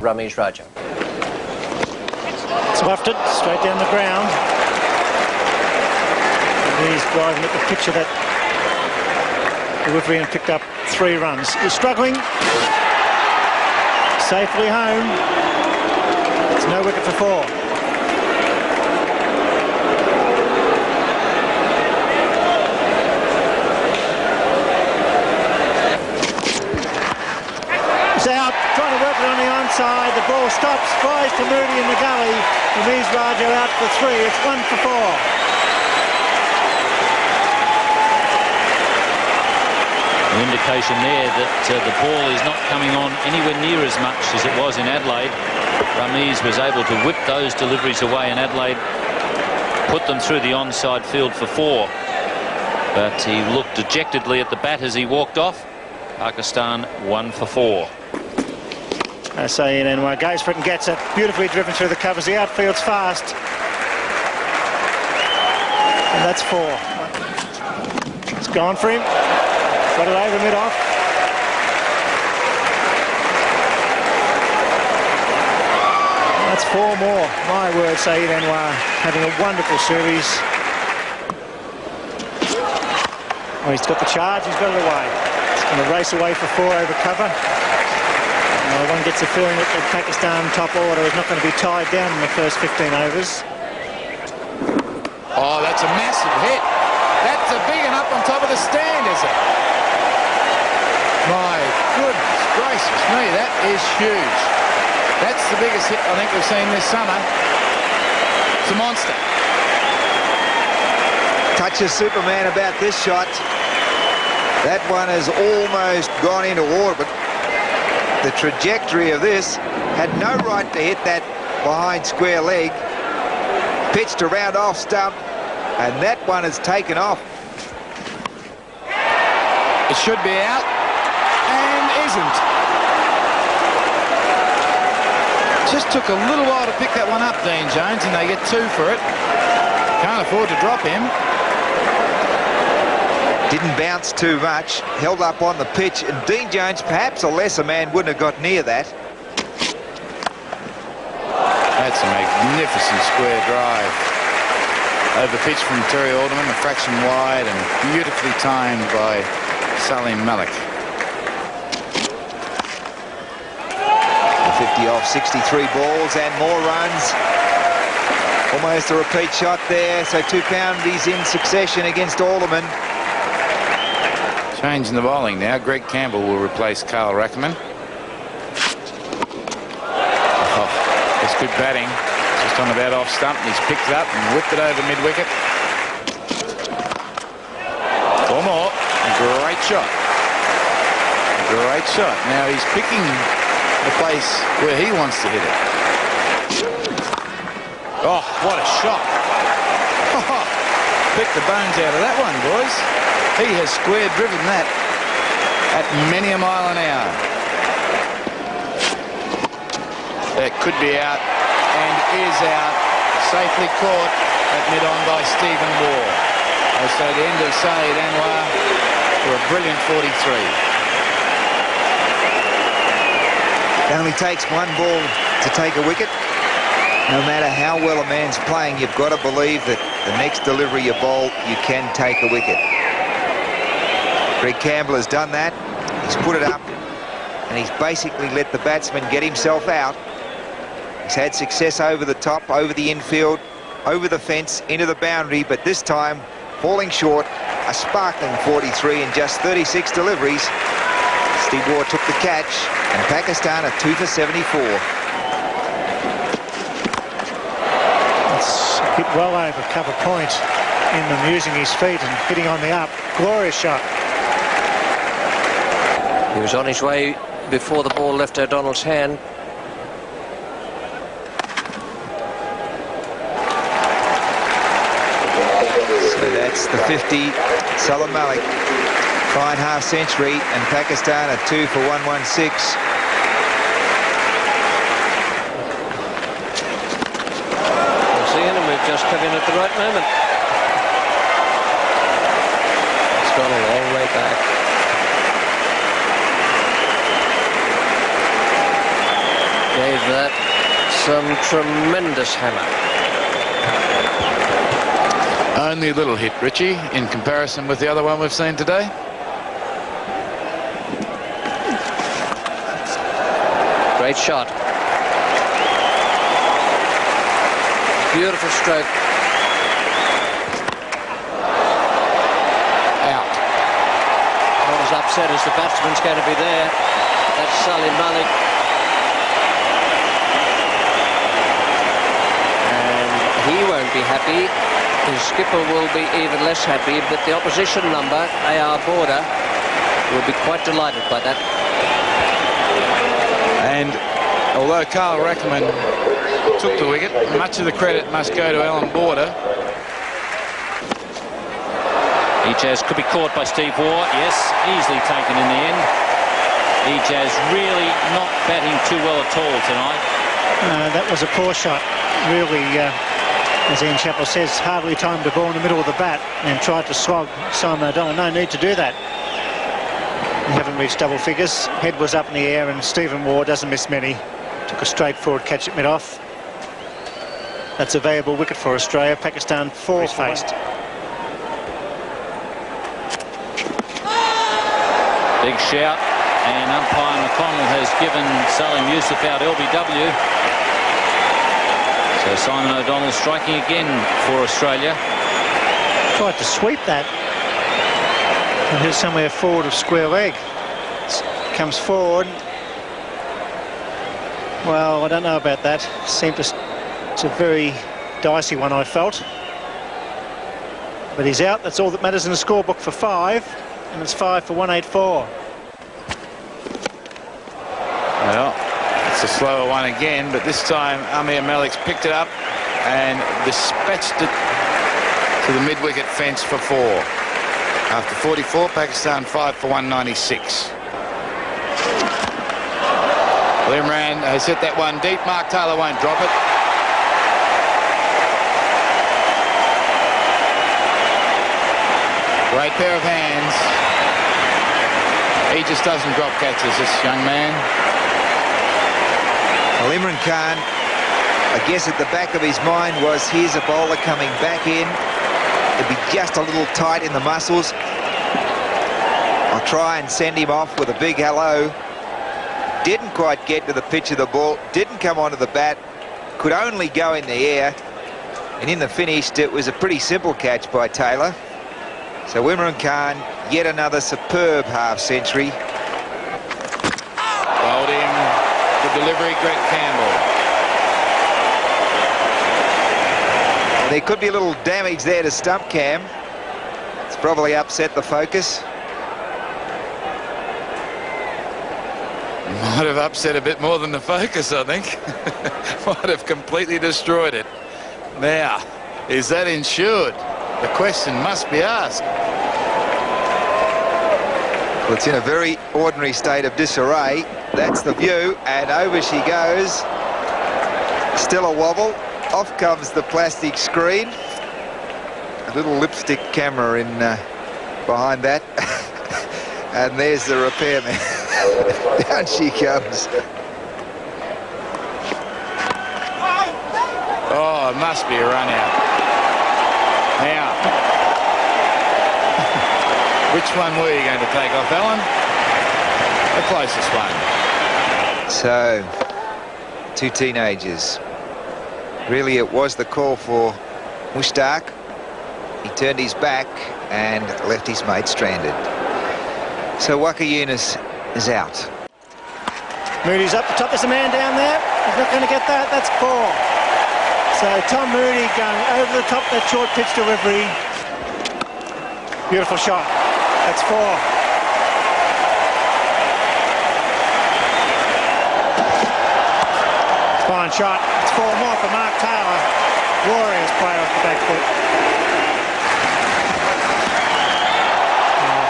Ramesh Raja. It's wafted straight down the ground. And he's driving at the pitcher that the Wolverine picked up 3 runs. He's struggling. Safely home. It's no wicket for 4. It's out, trying to work it on the onside. The ball stops, flies to Moody in the gully. Ramesh Raja out for 3. It's 1 for 4. An indication there that the ball is not coming on anywhere near as much as it was in Adelaide. Ramesh was able to whip those deliveries away in Adelaide, put them through the onside field for 4. But he looked dejectedly at the bat as he walked off. Pakistan 1 for 4. I say in Anwar goes for it and gets it. Beautifully driven through the covers. The outfield's fast. And that's 4. It's gone for him. Got it over mid-off. That's 4 more. My word, Saeed Anwar having a wonderful series. Oh, he's got the charge. He's got it away. He's going to race away for 4 over cover. One gets a feeling that the Pakistan top order is not going to be tied down in the first 15 overs. Oh, that's a massive hit. That's a big one up on top of the stand, is it? My goodness gracious me, that is huge. That's the biggest hit I think we've seen this summer. It's a monster. Touch of Superman about this shot. That one has almost gone into orbit. The trajectory of this had no right to hit that behind square leg. Pitched around off stump, and that one has taken off. It should be out, and isn't. Just took a little while to pick that one up, Dean Jones, and they get 2 for it. Can't afford to drop him. Didn't bounce too much, held up on the pitch, and Dean Jones, perhaps a lesser man, wouldn't have got near that. That's a magnificent square drive. Over pitch from Terry Alderman, a fraction wide, and beautifully timed by Salim Malik. 50 off 63 balls and more runs. Almost a repeat shot there, so 2 poundies in succession against Alderman. Changing the bowling now. Greg Campbell will replace Carl Rackerman. Oh, that's good batting. Just on about off stump, and he's picked it up and whipped it over mid-wicket. 4 more. Great shot. Great shot. Now he's picking the place where he wants to hit it. Oh, what a shot. Oh, pick the bones out of that one, boys. He has square driven that at many a mile an hour. It could be out and is out. Safely caught at mid-on by Stephen Waugh. So the end of Saeed Anwar for a brilliant 43. It only takes 1 ball to take a wicket. No matter how well a man's playing, you've got to believe that the next delivery you bowl, you can take a wicket. Greg Campbell has done that. He's put it up, and he's basically let the batsman get himself out. He's had success over the top, over the infield, over the fence, into the boundary, but this time falling short. A sparkling 43 in just 36 deliveries. Steve Waugh took the catch, and Pakistan are 2 for 74. It's hit well over cover point in them, using his feet and hitting on the up. Glorious shot. He was on his way before the ball left O'Donnell's hand. So that's the 50, Salim Malik. Fine half-century, and Pakistan are 2 for 116. And we've just come in at the right moment. It's gone a long way back. Gave Some tremendous hammer. Only a little hit, Richie, in comparison with the other one we've seen today. Great shot. Beautiful stroke. Out. Not as upset as the batsman's going to be there. That's Salim Malik. And he won't be happy. His skipper will be even less happy, but the opposition number, AR Border, will be quite delighted by that. And although Carl Rackman took the wicket, much of the credit must go to Alan Border. Ijaz could be caught by Steve Waugh. Yes, easily taken in the end. Ijaz really not batting too well at all tonight. That was a poor shot. Really, as Ian Chappell says, hardly timed the ball in the middle of the bat and tried to slog Simon O'Donnell. No need to do that. They haven't reached double figures. Head was up in the air, and Stephen Waugh doesn't miss many. Took a straightforward catch at mid-off. That's a valuable wicket for Australia. Pakistan 4 faced. Big shout, and umpire McConnell has given Salim Yusuf out LBW. So Simon O'Donnell striking again for Australia. Tried to sweep that. And here's somewhere forward of square leg. Comes forward. Well, I don't know about that. It's a very dicey one, I felt. But he's out. That's all that matters in the scorebook for 5. And it's 5 for 184. Well, it's a slower one again, but this time Amir Malik's picked it up and dispatched it to the mid-wicket fence for 4. After 44, Pakistan 5 for 196. Well, Imran has hit that one deep. Mark Taylor won't drop it. Great pair of hands. He just doesn't drop catches, this young man. Well, Imran Khan, I guess at the back of his mind was, here's a bowler coming back in. It'd be just a little tight in the muscles. I'll try and send him off with a big hello. Didn't quite get to the pitch of the ball. Didn't come onto the bat. Could only go in the air. And in the finish, it was a pretty simple catch by Taylor. So Imran Khan, yet another superb half-century. Bowled him. The delivery, Greg Campbell. There could be a little damage there to stump cam. It's probably upset the focus. Might have upset a bit more than the focus, I think. Might have completely destroyed it. Now, is that insured? The question must be asked. Well, it's in a very ordinary state of disarray. That's the view, and over she goes. Still a wobble. Off comes the plastic screen. A little lipstick camera in behind that. And there's the repairman. Down she comes. Oh, it must be a run out. Now, which one were you going to take off, Alan? The closest one. So, 2 teenagers. Really, it was the call for Mushtaq. He turned his back and left his mate stranded. So Waqar Younis is out. Moody's up the top. There's a man down there. He's not going to get that. That's 4. So Tom Moody going over the top, that short pitch delivery. Beautiful shot. That's 4. Fine shot. It's 4 more for Mark Taylor. Glorious play off the back foot.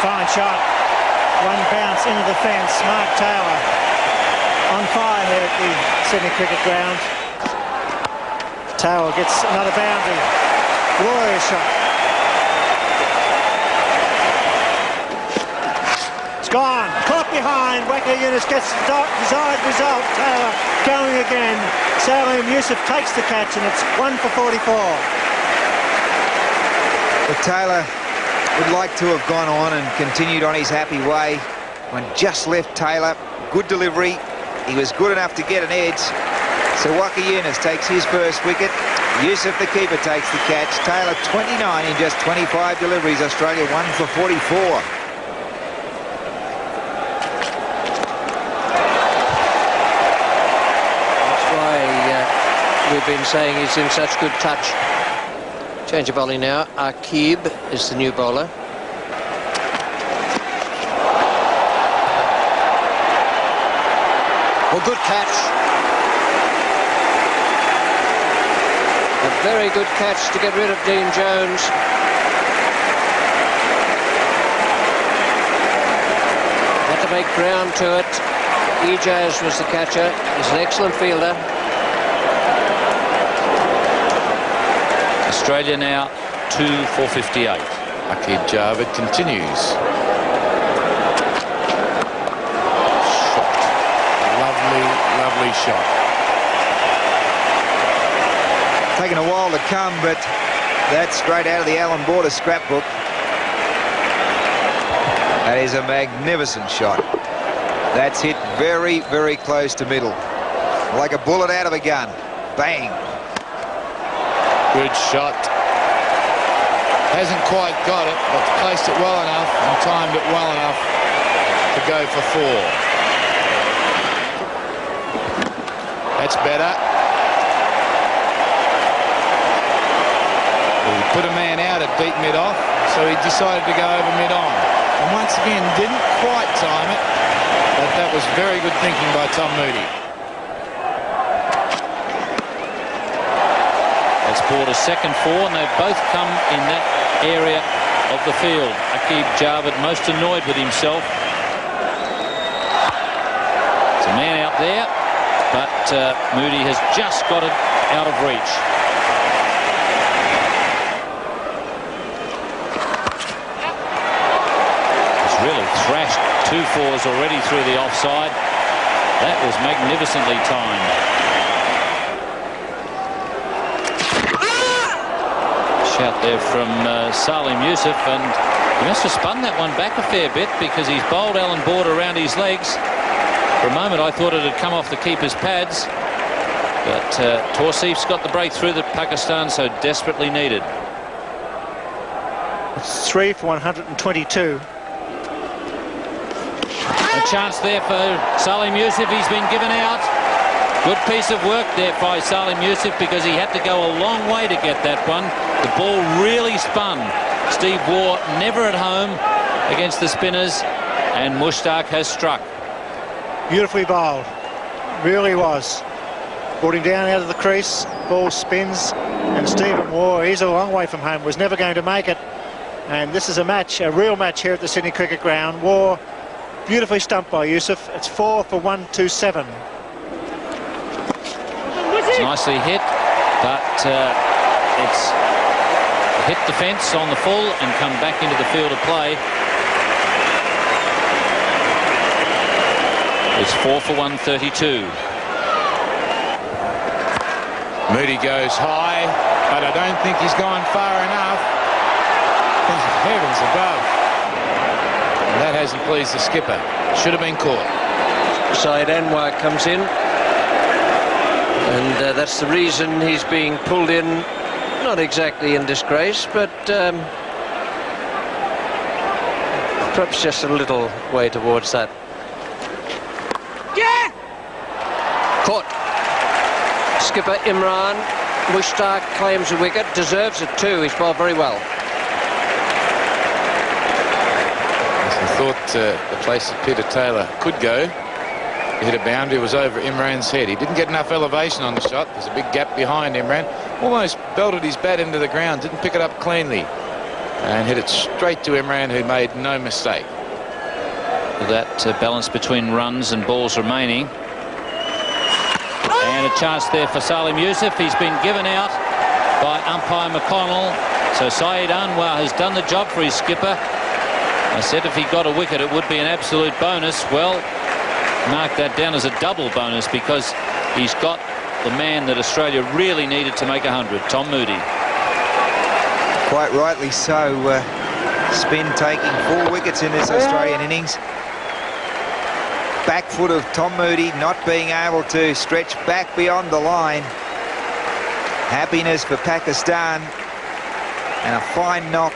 Fine shot. One bounce into the fence. Mark Taylor on fire here at the Sydney Cricket Ground. Taylor gets another boundary. Glorious shot. It's gone. Clock behind. Waka Yunus gets the desired result. Taylor going again. Salim Yusuf takes the catch, and it's 1 for 44. But Taylor would like to have gone on and continued on his happy way. One just left Taylor. Good delivery. He was good enough to get an edge. So Waka Yunus takes his first wicket. Yusuf, the keeper, takes the catch. Taylor 29 in just 25 deliveries. Australia 1 for 44. We've been saying he's in such good touch. Change of volley now. Aqib is the new bowler. Well, good catch. A very good catch to get rid of Dean Jones. Had to make ground to it. Ijaz was the catcher. He's an excellent fielder. Australia now 2 for 58. Aqib Javed continues. Shot. Lovely, lovely shot. Taking a while to come, but that's straight out of the Alan Border scrapbook. That is a magnificent shot. That's hit very, very close to middle. Like a bullet out of a gun. Bang. Good shot. Hasn't quite got it, but placed it well enough and timed it well enough to go for 4. That's better. He put a man out at deep mid-off, so he decided to go over mid-on. And once again, didn't quite time it, but that was very good thinking by Tom Moody. That's Border's second 4, and they've both come in that area of the field. Aqib Javed most annoyed with himself. It's a man out there, but Moody has just got it out of reach. He's really thrashed 2 4s already through the offside. That was magnificently timed. Out there from Salim Yusuf, and he must have spun that one back a fair bit because he's bowled Alan Border around his legs. For a moment I thought it had come off the keeper's pads, but Tawseef's got the breakthrough that Pakistan so desperately needed. It's 3 for 122. A chance there for Salim Yusuf. He's been given out. Good piece of work there by Salim Yusuf because he had to go a long way to get that one. The ball really spun. Steve Waugh never at home against the spinners, and Mushtaq has struck. Beautifully bowled. Really was. Brought him down out of the crease. Ball spins, and Stephen Waugh, he's a long way from home, was never going to make it. And this is a match, a real match here at the Sydney Cricket Ground. Waugh beautifully stumped by Yusuf. It's 4 for 127. It's nicely hit, but it's hit the fence on the full and come back into the field of play. It's 4 for 132. Moody goes high, but I don't think he's gone far enough. Heavens above. And that hasn't pleased the skipper. Should have been caught. Syed Anwar comes in, and that's the reason he's being pulled in. Not exactly in disgrace, but perhaps just a little way towards that. Yeah! Caught. Skipper Imran. Mushtaq claims a wicket, deserves it too. He's bowled very well. I thought the place that Peter Taylor could go, he hit a boundary, was over Imran's head. He didn't get enough elevation on the shot. There's a big gap behind Imran. Almost belted his bat into the ground, didn't pick it up cleanly, and hit it straight to Imran, who made no mistake. That balance between runs and balls remaining. And a chance there for Salim Yusuf. He's been given out by umpire McConnell. So Syed Anwar has done the job for his skipper. I said if he got a wicket, it would be an absolute bonus. Well, mark that down as a double bonus because he's got the man that Australia really needed to make 100, Tom Moody. Quite rightly so. Spin taking 4 wickets in this Australian innings. Back foot of Tom Moody not being able to stretch back beyond the line. Happiness for Pakistan. And a fine knock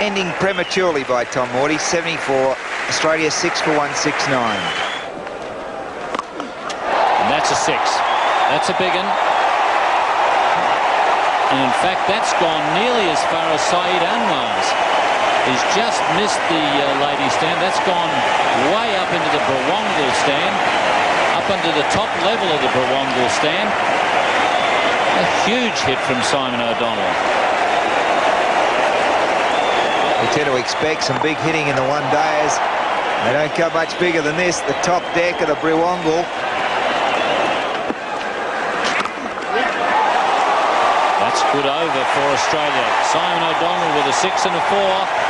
ending prematurely by Tom Moody. 74, Australia 6 for 169. And that's a 6. That's a big one. And in fact, that's gone nearly as far as Saeed Anwar's. He's just missed the ladies' stand. That's gone way up into the Brawongal stand, up into the top level of the Brawongal stand. A huge hit from Simon O'Donnell. We tend to expect some big hitting in the one days. They don't come much bigger than this. The top deck of the Brawongal. That's good over for Australia. Simon O'Donnell with a 6 and a 4.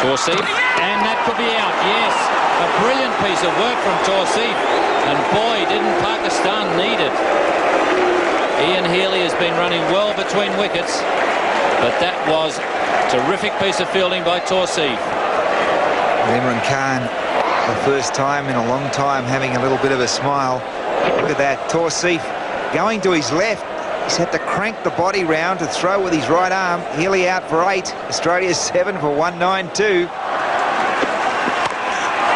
Torsey, and that could be out. Yes, a brilliant piece of work from Torsey, and boy, didn't Pakistan need it. Ian Healy has been running well between wickets, but that was a terrific piece of fielding by Torsey. Imran Khan, the first time in a long time, having a little bit of a smile. Look at that, Torsey going to his left. He's had to crank the body round to throw with his right arm. Healy out for 8. Australia's 7 for 192.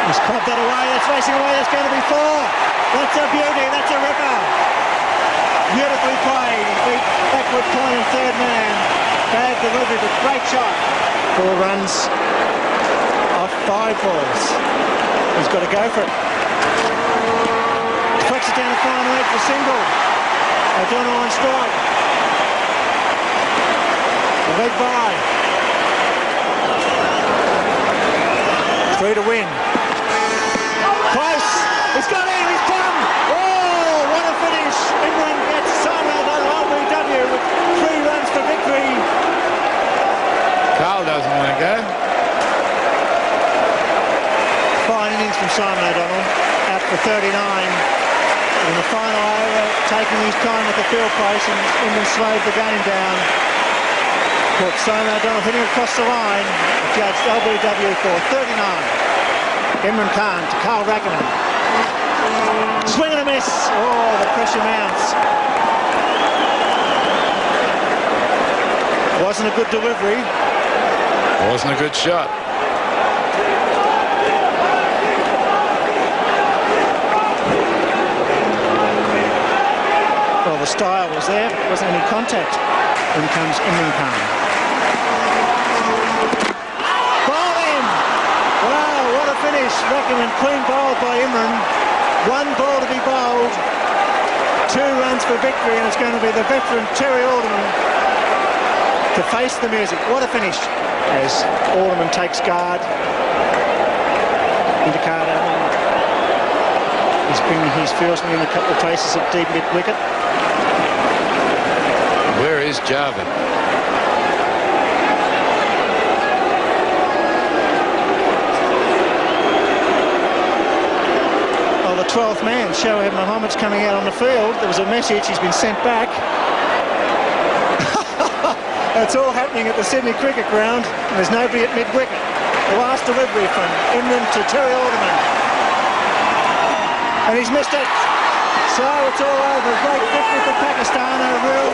He's clubbed that away. That's racing away. That's going to be 4. That's a beauty. That's a ripper. Beautifully played. He beat backward point and third man. Bad delivery, but great shot. 4 runs off 5 balls. He's got to go for it. Flex it down the final 8 for single. O'Donnell on strike. A leg by. 3 to win. Close. He's got in. He's done. Oh, what a finish. Imran gets Simon O'Donnell LBW with 3 runs for victory. Carl doesn't want to go. Fine innings from Simon O'Donnell. Out for 39. In the final over, taking his time with the field place, and Imran slowed the game down. Caught Simon O'Donnell hitting across the line. Judged LBW for 39. Imran Khan to Carl Rackerman. Swing and a miss. Oh, the pressure mounts. Wasn't a good delivery. Wasn't a good shot. Well, the style was there, but there wasn't any contact. In comes Imran Khan. Ball in! Wow, what a finish. Rackerman clean bowled by Imran. 1 ball to be bowled. 2 runs for victory, and it's going to be the veteran Terry Alderman to face the music. What a finish. As Alderman takes guard. Indicata. He's bringing his fieldsman in a couple of places at deep mid-wicket. Where is Jarvin? Well, the 12th man, Shoaib Mohammed's coming out on the field. There was a message, he's been sent back. It's all happening at the Sydney Cricket Ground, and there's nobody at mid-wicket. The last delivery from Imran to Terry Alderman. And he's missed it. So it's all over. Great victory for Pakistan. A real